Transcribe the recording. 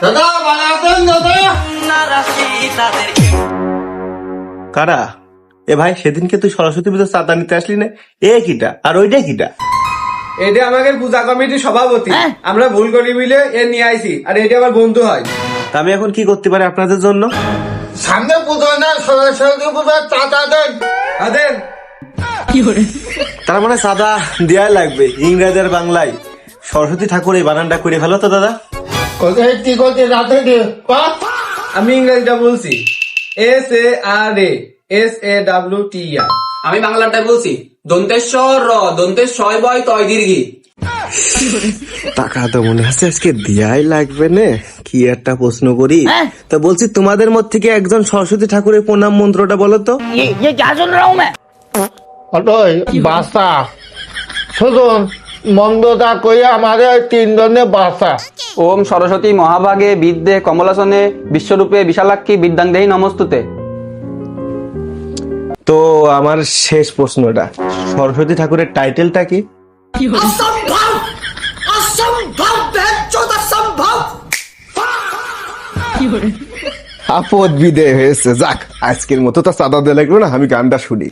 দাদা বানাতেন দাদা। কারা? এ ভাই, সেদিনকে তুই সরস্বতী পুজোর চাঁদা নিতে আসলি না? এ কিটা আর ওইটা কিটা? এটা আমাদের পূজা কমিটির সভাপতি, আমরা ভুল করি মিলে এ নিয়ে আইছি, আর এটা আমার বন্ধু হয়। তা আমি এখন কি করতে পারি আপনাদের জন্য? সামনে পুজো না, সরস্বতী পুজোর চাঁদা দেন। আদেন তার মানে চাঁদা দেওয়াই লাগবে। ইংরেজি আর বাংলায় সরস্বতী ঠাকুর এই বানানটা করে ফেলো তো দাদা। কোথায় কি করতে রাতে দিয়ে আমি ইংরেজিটা বলছি, SARA আমি বাংলাটা বলছি, দন্তেশ্বর র দন্তেশ্বয় বয় তয় দীর্ঘি। টাকা তো মনে হচ্ছে আজকে দেয়াই লাগবে না। কি একটা প্রশ্ন করি। তা বলছি, তোমাদের মধ্যে থেকে একজন সরস্বতী ঠাকুরের প্রণাম মন্ত্রটা বলো তো। অটই বাসা শুধুন মন্দটা কইয়া আমাদের তিনজনে বাসা। ওম সরস্বতী মহাভাগে বিদ্যে কমলাসনে বিশ্বরূপে বিশালাক্ষী বিদ্যাঙ্গেহি নমস্তুতে। তো আমার শেষ প্রশ্নটা, সরস্বতী ঠাকুরের টাইটেলটা কি? আপদ বিদে হয়েছে। যাক, আজকের মতো তো চাঁদা দেয়া লাগলো না, আমি গানটা শুনি।